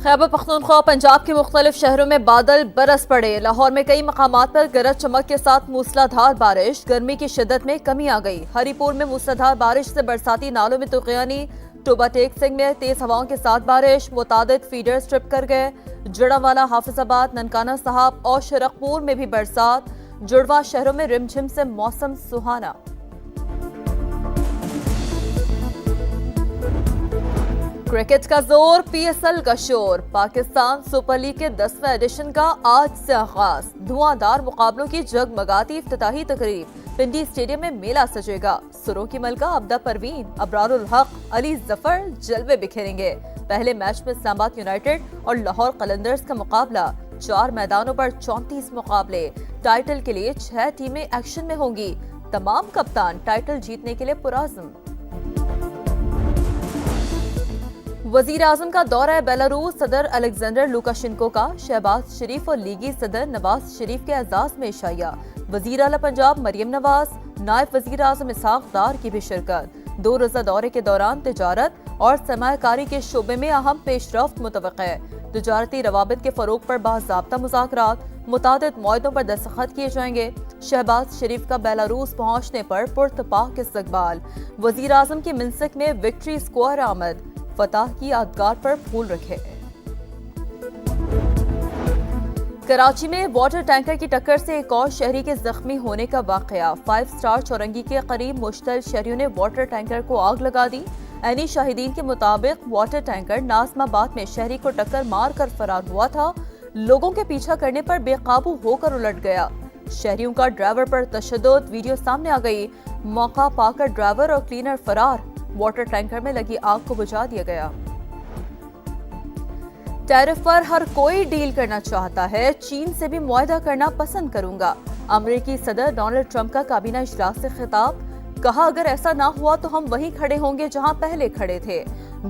खैबर पख्तूनख्वा पंजाब के मुख्तलिफ शहरों में बादल बरस पड़े। लाहौर में कई मकामात पर गरज चमक के साथ मूसलाधार बारिश। गर्मी की शिद्दत में कमी आ गई। हरीपुर में मूसलाधार बारिश से बरसाती नालों में तुगयानी। टोबा टेक सिंह में तेज हवाओं के साथ बारिश। मुतादिद फीडर्स ट्रिप कर गए। जड़ावाला, हाफिजाबाद, ननकाना साहब और शरकपुर में भी बरसात। जुड़वा शहरों में रिमझिम से मौसम सुहाना। क्रिकेट का जोर, पीएसएल का शोर। पाकिस्तान सुपर लीग के 10वें एडिशन का आज से आगाज। धुआंधार मुकाबलों की जगमगाती इफ्तिताही तकरीब। पिंडी स्टेडियम में मेला सजेगा। सुरों की मलका अब्दा परवीन, अबरारुल हक, अली जफर जलवे बिखेरेंगे। पहले मैच में इस्लामाबाद यूनाइटेड और लाहौर कलंदर्स का मुकाबला। 4 मैदानों पर 34 मुकाबले। टाइटल के लिए 6 टीमें एक्शन में होंगी। तमाम कप्तान टाइटल जीतने के लिए पुराज़्म। वजीर आजम का दौरा बेलारूस। सदर अलेक्जेंडर लुकाशेंको का शहबाज शरीफ और लीगी सदर नवाज शरीफ के एजाज में इशाया। वजीर आला पंजाब मरियम नवाज, नायब वजीर आजम इसहाक डार की भी शिरकत। 2 रोज़ा दौरे के दौरान तिजारत और सरमायाकारी के शोबे में अहम पेशरफ्त मुतवक्के है। तिजारती रवाबित के फरोग पर बाज़ाब्ता मुज़ाकरात। मुतादिद मुआहदों पर दस्तखत किए जाएंगे। शहबाज शरीफ का बेलारूस पहुंचने पर पुरतपाक इस्तकबाल। वजीर आजम की मिन्सिक में विक्ट्री स्क्वायर आमद। फतह की यादगार पर फूल रखे। कराची में वाटर टैंकर की टक्कर से एक और शहरी के जख्मी होने का वाकया। 5 स्टार चौरंगी के करीब मुश्तल शहरियों ने वाटर टैंकर को आग लगा दी। ऐनी शाहिदीन के मुताबिक वाटर टैंकर नाज़माबाद में शहरी को टक्कर मार कर फरार हुआ था। लोगों के पीछा करने पर बेकाबू होकर उलट गया। शहरियों का ड्राइवर पर तशद्दुद, वीडियो सामने आ गई। मौका पाकर ड्राइवर और क्लीनर फरार। वाटर टैंकर में लगी आग को बुझा दिया गया। टैरिफ पर हर कोई डील करना चाहता है। चीन से भी मुआहदा करना पसंद करूंगा। अमेरिकी सदर डोनाल्ड ट्रंप का काबीना इजलास से खिताब। कहा, अगर ऐसा ना हुआ तो हम वहीं खड़े होंगे जहां पहले खड़े थे।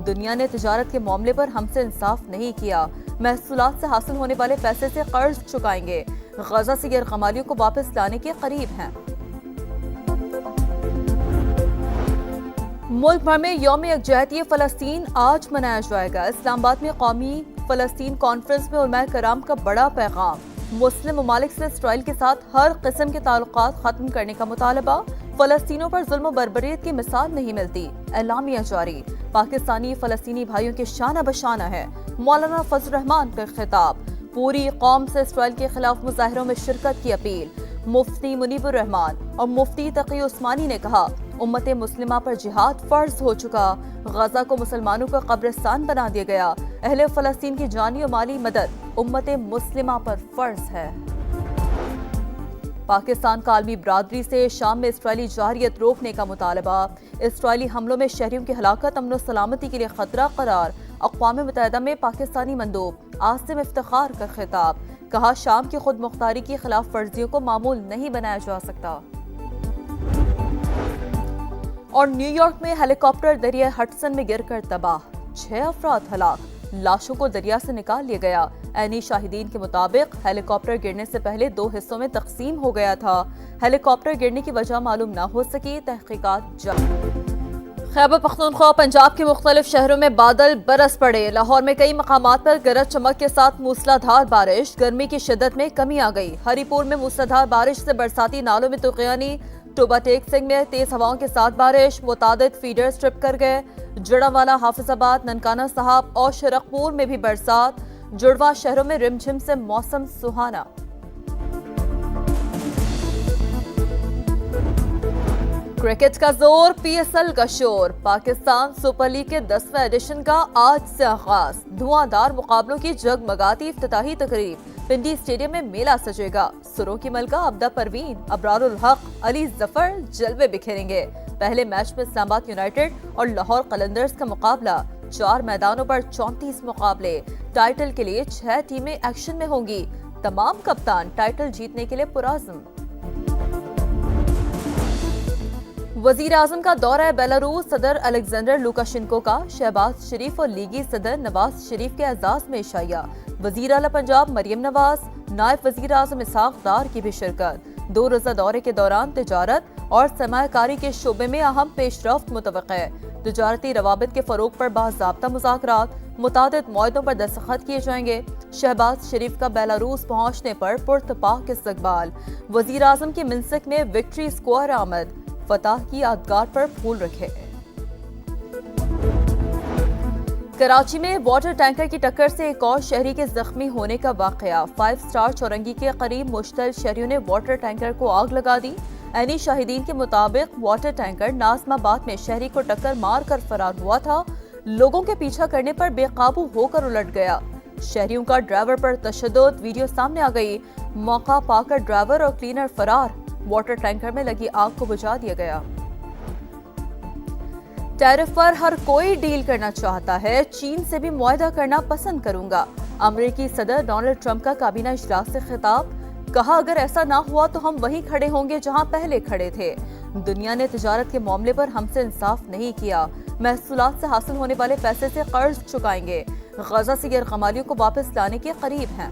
दुनिया ने तिजारत के मामले पर हमसे इंसाफ नहीं किया। महसूलात से हासिल होने वाले पैसे से कर्ज चुकाएंगे। गजा से गैरकमालियों को वापस लाने के करीब हैं। मुल्क भर में यौम यकजहती फ़लस्तीन आज मनाया जाएगा। इस्लामाबाद में कौमी फ़लस्तीन कॉन्फ्रेंस में उलमाए कराम का बड़ा पैगाम। मुस्लिम ममालिक से इसराइल के साथ हर किस्म के ताल्लुकात खत्म करने का मुतालबा। फ़लस्तीनों पर जुल्म व बर्बरियत की मिसाल नहीं मिलती। एलामिया जारी। पाकिस्तानी फ़लस्तीनी भाइयों के शाना बशाना है। मौलाना फजल रहमान का खिताब। पूरी कौम से इसराइल के खिलाफ मुजाहिरों में शिरकत की अपील। मुफ्ती मुनीबुर रहमान और मुफ्ती तकी उस्मानी ने कहा, उम्मत मुस्लिमा पर जिहाद फर्ज हो चुका। गजा को मुसलमानों का कब्रिस्तान बना दिया गया। अहले फ़लस्तीन की जानी और माली मदद उम्मत मुस्लिमा पर फर्ज है। पाकिस्तान का आलमी बरादरी से शाम में इसराइली जारियत रोकने का मुतालबा। इसराइली हमलों में शहरियों की हलाकत अमन सलामती के लिए खतरा करार। अक़वाम मुत्तहिदा में पाकिस्तानी मंदूब आसिम इफ्तिखार का खिताब। कहा, शाम की खुद मुख्तारी की खिलाफ वर्जियों को मामूल नहीं बनाया जा सकता। और न्यूयॉर्क में हेलीकॉप्टर दरिया हडसन में गिरकर तबाह। 6 अफराद हलाक। लाशों को दरिया से निकाल लिया गया। ऐनी शाहिदीन के मुताबिक हेलीकॉप्टर गिरने से पहले 2 हिस्सों में तकसीम हो गया था। हेलीकॉप्टर गिरने की वजह मालूम न हो सकी। तहकीकात जारी। खैबर पख्तूनख्वा पंजाब के मुख्तलिफ शहरों में बादल बरस पड़े। लाहौर में कई मकामात पर गरज चमक के साथ मूसलाधार बारिश। गर्मी की शिद्दत में कमी आ गई। हरीपुर में मूसलाधार बारिश से बरसाती नालों में तुगयानी। टोबा टेक सिंह में तेज हवाओं के साथ बारिश। मुतादिद फीडर्स ट्रिप कर गए। जड़ावाला, हाफिजाबाद, ननकाना साहब और शरकपुर में भी बरसात। जुड़वा शहरों में रिमझिम से मौसम सुहाना। क्रिकेट का जोर, पीएसएल का शोर। पाकिस्तान सुपर लीग के 10वें एडिशन का आज से आगाज। धुआंधार मुकाबलों की जगमगाती इफ्तिताही तकरीब। पिंडी स्टेडियम में मेला सजेगा। सुरों की मलका अब्दा परवीन, अबरारुल हक, अली जफर जलवे बिखेरेंगे। पहले मैच में इस्लामाबाद यूनाइटेड और लाहौर कलंदर्स का मुकाबला। 4 मैदानों पर 34 मुकाबले। टाइटल के लिए 6 टीमें एक्शन में होंगी। तमाम कप्तान टाइटल जीतने के लिए पुराज़्म। वजीर आजम का दौरा बेलारूस। सदर अलेक्जेंडर लुकाशेंको का शहबाज शरीफ और लीगी सदर नवाज शरीफ के एजाज में इशाया। वजीर आला पंजाब मरियम नवाज, नायब वजीर आजम इसहाक डार की भी शिरकत। 2 रोज़ा दौरे के दौरान तिजारत और सरमायाकारी के शोबे में अहम पेशरफ्त मुतवक्के है। तजारती रवाबित के फरोग पर बाज़ाब्ता मुज़ाकरात, मुतादिद मुआहदों पर दस्तखत किए जाएंगे। शहबाज शरीफ का बेलारूस पहुंचने पर पुरतपाक इस्तकबाल। वज़ीर आज़म की मिन्स्क में विक्ट्री स्क्वायर आमद, फतह की यादगार पर फूल रखे। कराची में वाटर टैंकर की टक्कर से एक और शहरी के जख्मी होने का वाकया। 5 स्टार चौरंगी के करीब मुश्तल शहरियों ने वाटर टैंकर को आग लगा दी। ऐनी शाहिदीन के मुताबिक वाटर टैंकर नाज़माबाद में शहरी को टक्कर मार कर फरार हुआ था। लोगों के पीछा करने पर बेकाबू होकर उलट गया। शहरियों का ड्राइवर पर तशद्दुद, वीडियो सामने आ गई। मौका पाकर ड्राइवर और क्लीनर फरार। वाटर टैंकर में लगी आग को बुझा दिया गया। टैरिफ पर हर कोई डील करना चाहता है, चीन से भी मुआहदा करना पसंद करूंगा। अमेरिकी सदर डोनाल्ड ट्रंप का काबीना इजलास से खिताब। कहा, अगर ऐसा ना हुआ तो हम वहीं खड़े होंगे जहां पहले खड़े थे। दुनिया ने तिजारत के मामले पर हमसे इंसाफ नहीं किया। महसूलात से हासिल होने वाले पैसे से कर्ज चुकाएंगे। गजा से गैरकमालियों को वापस लाने के करीब हैं।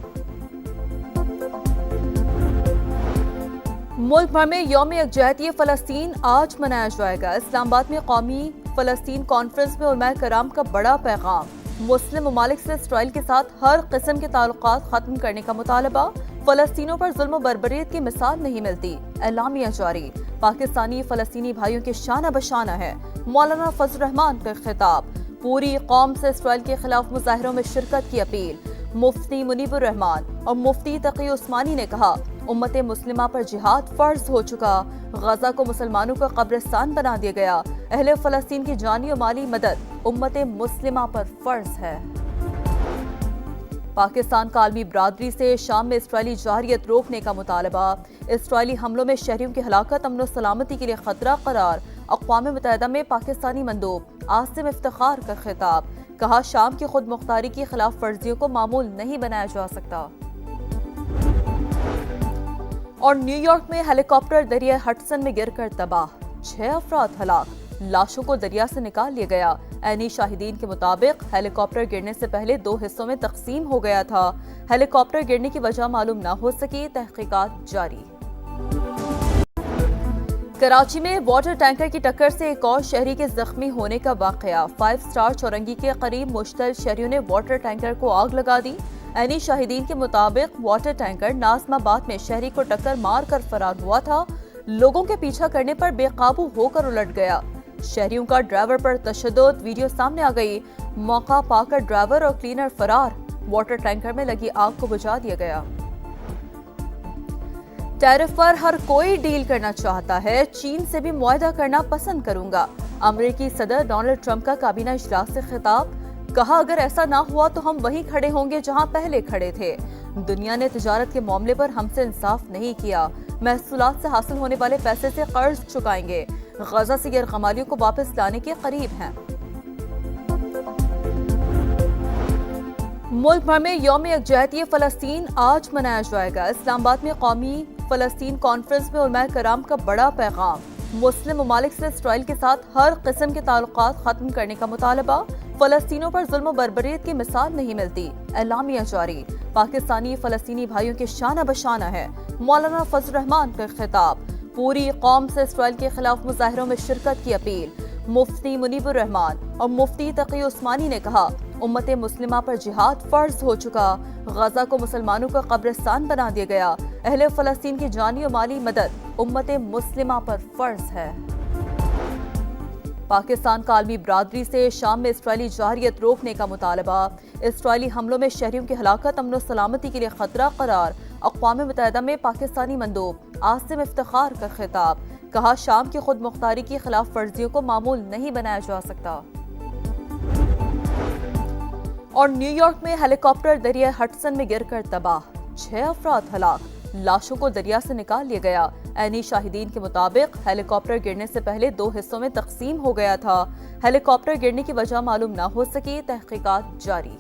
मुल्क भर में यौम यकजहती फ़लस्तीन आज मनाया जाएगा। इस्लामाबाद में कौमी फ़लस्तीन कॉन्फ्रेंस में उलमाए कराम का बड़ा पैगाम। मुस्लिम ममालिक से इसराइल के साथ हर किस्म के ताल्लुकात खत्म करने का मुतालबा। फ़लस्तीनों पर जुल्म बर्बरियत की मिसाल नहीं मिलती। एलामिया जारी। पाकिस्तानी फ़लस्तीनी भाइयों के शाना बशाना है। मौलाना फजल रहमान का खिताब। पूरी कौम से इसराइल के खिलाफ मुजाहिरों में शिरकत की अपील। मुफ्ती मुनीबुर रहमान और मुफ्ती तकी उस्मानी ने कहा, उम्मत मुस्लिमा पर जिहाद फर्ज हो चुका। गजा को मुसलमानों का कब्रिस्तान बना दिया गया। अहले फ़लस्तीन की जानी और माली मदद उम्मत मुस्लिमा पर फर्ज है। पाकिस्तान का आलमी बरादरी से शाम में इसराइली जारियत रोकने का मुतालबा। इसराइली हमलों में शहरियों की हलाकत अमन सलामती के लिए खतरा करार। अक़वाम मुत्तहिदा में पाकिस्तानी मंदूब आसिम इफ्तिखार का खिताब। कहा, शाम की खुद मुख्तारी की खिलाफ वर्जियों को मामूल नहीं बनाया जा सकता। और न्यूयॉर्क में हेलीकॉप्टर दरिया हडसन में गिरकर तबाह। 6 अफराद हलाक, लाशों को दरिया से निकाल लिया गया। ऐनी शाहिदीन के मुताबिक हेलीकॉप्टर गिरने से पहले 2 हिस्सों में तकसीम हो गया था। हेलीकॉप्टर गिरने की वजह मालूम न हो सकी, तहकीकात जारी। कराची में वाटर टैंकर की टक्कर से एक और शहरी के जख्मी होने का वाकया। 5 स्टार चौरंगी के करीब मुश्तल शहरियों ने वाटर टैंकर को आग लगा दी। ऐनी शाहिदीन के मुताबिक वाटर टैंकर नाज़माबाद में शहरी को टक्कर मार कर फरार हुआ था। लोगों के पीछा करने पर बेकाबू होकर उलट गया। शहरियों का ड्राइवर पर तशद्दुद, वीडियो सामने आ गई। मौका पाकर ड्राइवर और क्लीनर फरार। वाटर टैंकर में लगी आग को बुझा दिया गया। टैरिफ पर हर कोई डील करना चाहता है, चीन से भी मुआहदा करना पसंद करूंगा। अमेरिकी सदर डोनाल्ड ट्रंप का काबीना इजलास से खिताब। कहा, अगर ऐसा ना हुआ तो हम वहीं खड़े होंगे जहां पहले खड़े थे। दुनिया ने तिजारत के मामले पर हमसे इंसाफ नहीं किया। महसूलात से हासिल होने वाले पैसे से कर्ज चुकाएंगे। गजा से गैरकमालियों को वापस लाने के करीब हैं। मुल्क भर में यौम यकजहती फ़लस्तीन आज मनाया जाएगा। इस्लामाबाद में कौमी फ़लस्तीन कॉन्फ्रेंस में उलमाए कराम का बड़ा पैगाम। मुस्लिम ममालिक से इसराइल के साथ हर किस्म के ताल्लुकात खत्म करने का मुतालबा। फ़लस्तीनों पर जुल्म बर्बरियत की मिसाल नहीं मिलती। एलामिया जारी। पाकिस्तानी फ़लस्तीनी भाइयों के शाना बशाना है। मौलाना फजल रहमान का खिताब। पूरी कौम से इसराइल के खिलाफ मुजाहिरों में शिरकत की अपील। मुफ्ती मुनीबुर रहमान और मुफ्ती तकी उस्मानी ने कहा, उम्मत मुस्लिमा पर जिहाद फर्ज हो चुका। गजा को मुसलमानों का कब्रिस्तान बना दिया गया। अहले फ़लस्तीन की जानी और माली मदद उम्मत मुस्लिमा पर फर्ज है। पाकिस्तान का आलमी बरादरी से शाम में इसराइली जारियत रोकने का मुतालबा। इसराइली हमलों में शहरियों की हलाकत अमन सलामती के लिए खतरा करार। अक़वाम मुत्तहिदा में पाकिस्तानी मंदूब आसिम इफ्तिखार का खिताब। कहा, शाम की खुद मुख्तारी की खिलाफ वर्जियों को मामूल नहीं बनाया जा सकता। और न्यूयॉर्क में हेलीकॉप्टर दरिया हडसन में गिरकर तबाह। 6 अफराद हलाक, लाशों को दरिया से निकाल लिया गया। ऐनी शाहिदीन के मुताबिक हेलीकॉप्टर गिरने से पहले 2 हिस्सों में तकसीम हो गया था। हेलीकॉप्टर गिरने की वजह मालूम न हो सकी, तहकीकात जारी।